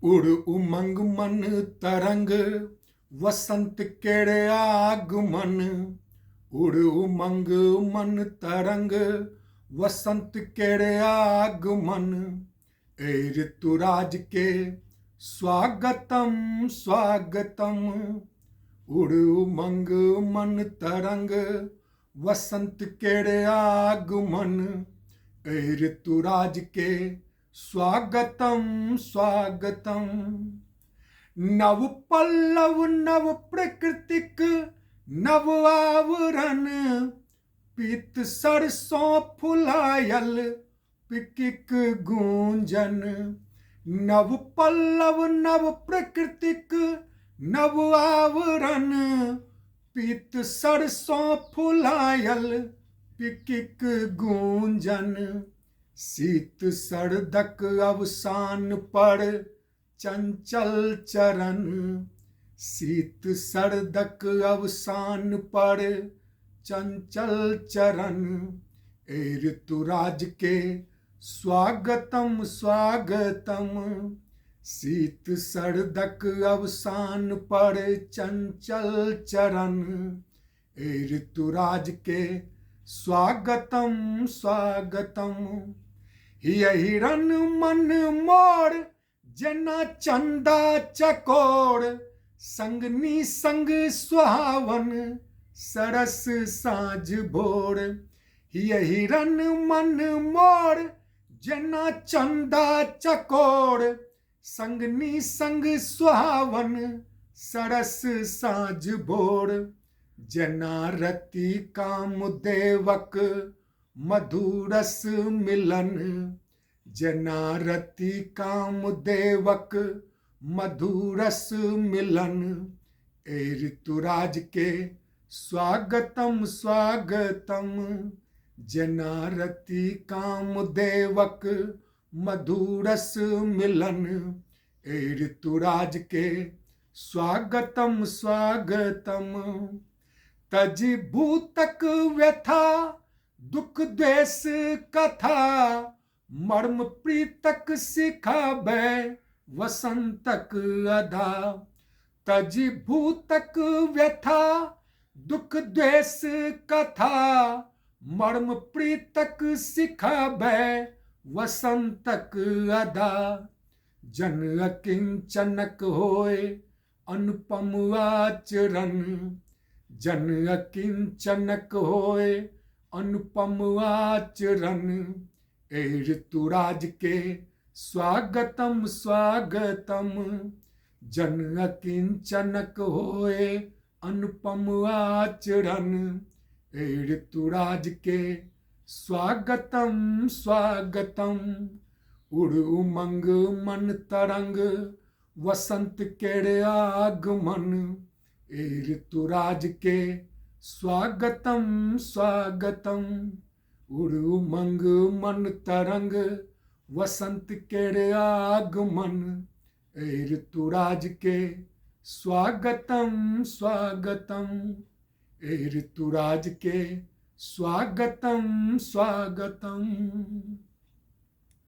उड़ उमंग मन तरंग वसंत केड़े आगमन। उड़ उमंग मन तरंग वसंत केड़े आगमन। ए ऋतुराज के स्वागतम स्वागतम। उड़ उमंग मन तरंग वसंत केड़े आगमन। ए ऋतुराज के स्वागतम स्वागतम। नव पल्लव नव प्रकृतिक नव आवरण। पीत सरसों फुलायल पिकिक गूंजन। नव पल्लव नव प्रकृतिक नव आवरण। पीत सरसों फुलायल पिकिक गूंजन। शीत सरदक अवसान पर चंचल चरण। शीत सरदक अवसान पर चंचल चरण। ए ऋतुराज के स्वागतम स्वागतम। शीत सरदक अवसान पर चंचल चरण। ए ऋतुराज के स्वागतम स्वागतम। हिरण मन मोर जना चंदा चकोर। संगनी संग सुहावन सरस साँझ भोर। हिरण मन मोर जना चंदा चकोर। संगनी संग सुहावन सरस साँझ भोर। जना रति काम देवक मधुरस मिलन। जना रति काम देवक मधुरस मिलन। ए ऋतुराज के स्वागतम स्वागतम। जना रति काम देवक मधुरस मिलन। ए ऋतुराज के स्वागतम स्वागतम। तज भूतक व्यथा दुख द्वेष कथा। मर्म प्रीतक सिखाबे वसंतक अधा। तज भूतक व्यथा दुख द्वेष कथा। मर्म प्रीतक सिखाबे वसंतक अधा। जन अकिंचनक होय अनुपम आचरण। जन अकिंचनक होय अनुपम आचरण। ए ऋतुराज के स्वागतम स्वागतम। जन अकिंचनक होय अनुपम आचरण। ए ऋतुराज के स्वागतम स्वागतम। उड़ उमंग मन तरंग वसंत केड़े आगमन। ए ऋतुराज के स्वागतम स्वागतम। उड़ उमंग मन तरंग वसंत केड़े आगमन। ए ऋतुराज के स्वागतम स्वागतम। ए ऋतुराज के स्वागतम स्वागतम।